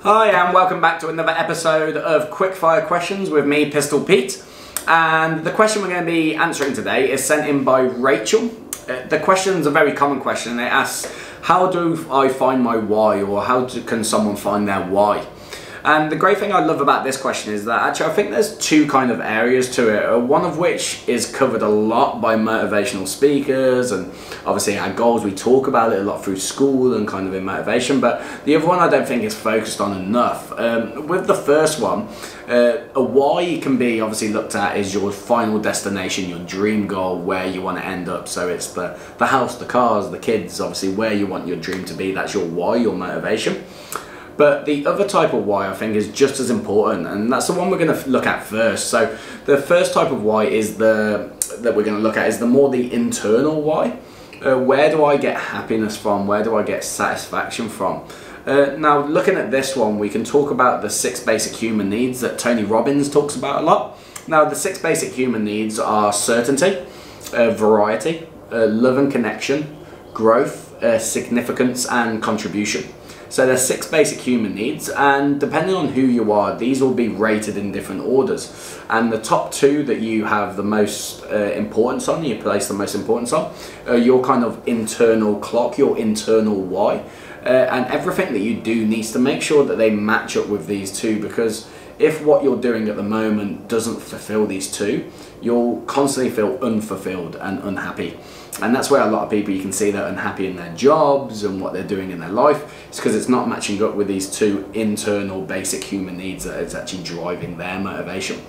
Hi and welcome back to another episode of Quickfire Questions with me, Pistol Pete. And the question we're going to be answering today is sent in by Rachel. The question is a very common question. It asks, how do I find my why, or can someone find their why? And the great thing I love about this question is that actually I think there's two kind of areas to it, one of which is covered a lot by motivational speakers, and obviously our goals, we talk about it a lot through school and kind of in motivation, but the other one I don't think is focused on enough. With the first one, a why can be obviously looked at as your final destination, your dream goal, where you want to end up. So it's the house, the cars, the kids, obviously where you want your dream to be. That's your why, your motivation. But the other type of why I think is just as important, and that's the one we're going to look at first. So the first type of why is that we're going to look at is the internal why. Where do I get happiness from? Where do I get satisfaction from? Now, looking at this one, we can talk about the 6 basic human needs that Tony Robbins talks about a lot. Now, the 6 basic human needs are certainty, variety, love and connection, growth, significance, and contribution. So there's 6 basic human needs, and depending on who you are, these will be rated in different orders. And the top 2 that you have the most importance on, you place the most importance on, your kind of internal clock, your internal why. And everything that you do needs to make sure that they match up with these 2, because if what you're doing at the moment doesn't fulfill these 2, you'll constantly feel unfulfilled and unhappy. And that's where a lot of people, you can see they're unhappy in their jobs and what they're doing in their life. It's because it's not matching up with these 2 internal basic human needs that is actually driving their motivation.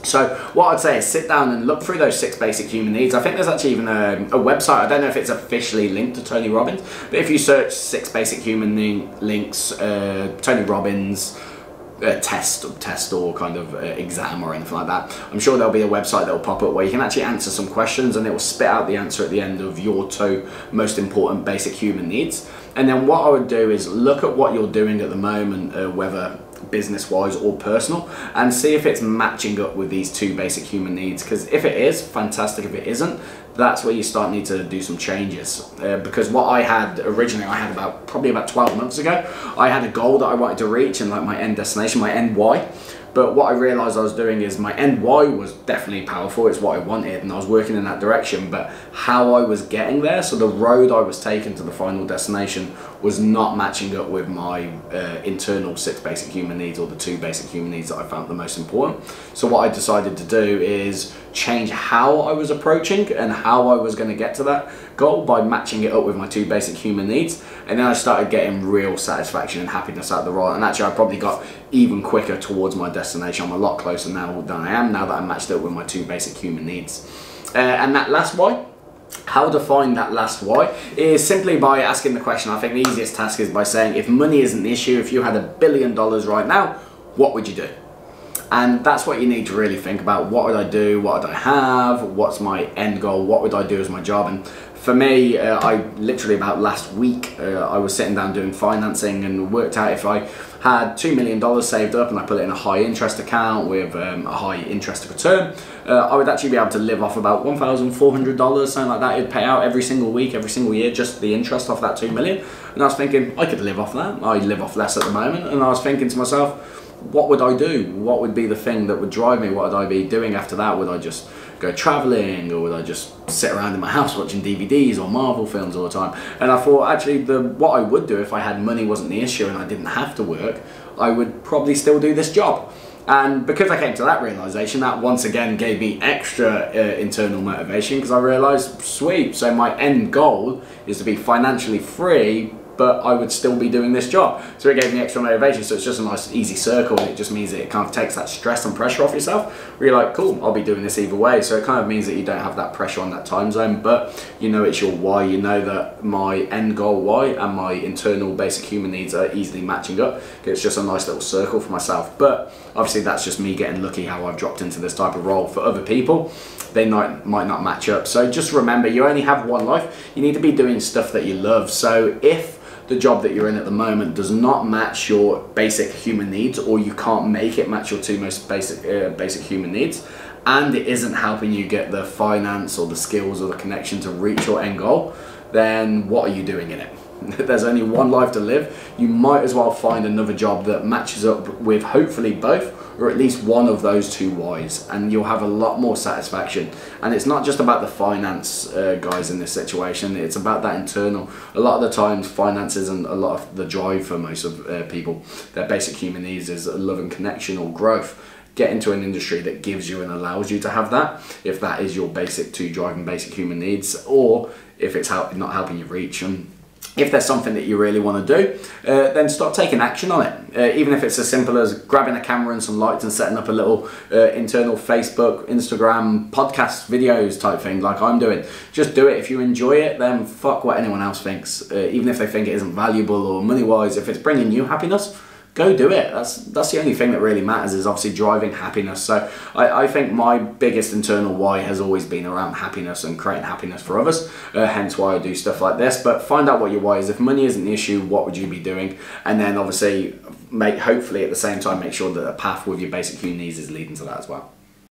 So what I'd say is sit down and look through those 6 basic human needs. I think there's actually even a website, I don't know if it's officially linked to Tony Robbins, but if you search 6 basic human links, Tony Robbins, test or kind of exam or anything like that, I'm sure there'll be a website that will pop up where you can actually answer some questions, and it will spit out the answer at the end of your 2 most important basic human needs. And then what I would do is look at what you're doing at the moment, whether business wise or personal, and see if it's matching up with these 2 basic human needs. Because if it is, fantastic. If it isn't, that's where you need to do some changes. Because what I had originally, I had probably about 12 months ago, I had a goal that I wanted to reach, and like my end destination, my end why. But what I realised I was doing is my end why was definitely powerful, it's what I wanted, and I was working in that direction, but how I was getting there, so the road I was taking to the final destination, was not matching up with my internal 6 basic human needs, or the 2 basic human needs that I found the most important. So what I decided to do is change how I was approaching and how I was going to get to that goal by matching it up with my 2 basic human needs. And then I started getting real satisfaction and happiness out of the role, and actually I probably got even quicker towards my destination. I'm a lot closer now than I am now that I matched it up with my 2 basic human needs. And that last why, how to find that last why, is simply by asking the question. I think the easiest task is by saying, if money isn't the issue, if you had $1 billion right now, what would you do? And that's what you need to really think about. What would I do? What would I have? What's my end goal? What would I do as my job? And for me, I literally about last week, I was sitting down doing financing and worked out if I had $2 million saved up and I put it in a high interest account with a high interest return, I would actually be able to live off about $1,400, something like that. It'd pay out every single week, every single year, just the interest off that $2 million. And I was thinking, I could live off that. I live off less at the moment. And I was thinking to myself, what would I do? What would be the thing that would drive me? What would I be doing after that? Would I just go traveling, or would I just sit around in my house watching DVDs or Marvel films all the time? And I thought, actually, what I would do if I had money wasn't the issue and I didn't have to work, I would probably still do this job. And because I came to that realization, that once again gave me extra internal motivation, because I realized, sweet, so my end goal is to be financially free, but I would still be doing this job. So it gave me extra motivation. So it's just a nice easy circle, and it just means that it kind of takes that stress and pressure off yourself, where you're like, cool, I'll be doing this either way. So it kind of means that you don't have that pressure on that time zone, but you know it's your why. You know that my end goal why and my internal basic human needs are easily matching up. It's just a nice little circle for myself. But obviously that's just me getting lucky how I've dropped into this type of role. For other people, they might not match up. So just remember, you only have one life. You need to be doing stuff that you love. So if the job that you're in at the moment does not match your basic human needs, or you can't make it match your 2 most basic human needs, and it isn't helping you get the finance or the skills or the connection to reach your end goal, then what are you doing in it? There's only one life to live. You might as well find another job that matches up with hopefully both, or at least one of those two whys, and you'll have a lot more satisfaction. And it's not just about the finance, guys, in this situation. It's about that internal. A lot of the times, finances and a lot of the drive for most of people, their basic human needs is love and connection or growth. Get into an industry that gives you and allows you to have that, if that is your basic to drive and basic human needs, or if it's not helping you reach them. If there's something that you really want to do, then start taking action on it. Even if it's as simple as grabbing a camera and some lights and setting up a little internal Facebook, Instagram, podcast videos type thing like I'm doing. Just do it. If you enjoy it, then fuck what anyone else thinks. Even if they think it isn't valuable or money-wise, if it's bringing you happiness, go do it. That's the only thing that really matters, is obviously driving happiness. So I think my biggest internal why has always been around happiness and creating happiness for others, hence why I do stuff like this. But find out what your why is. If money isn't the issue, what would you be doing? And then obviously hopefully at the same time make sure that the path with your basic human needs is leading to that as well.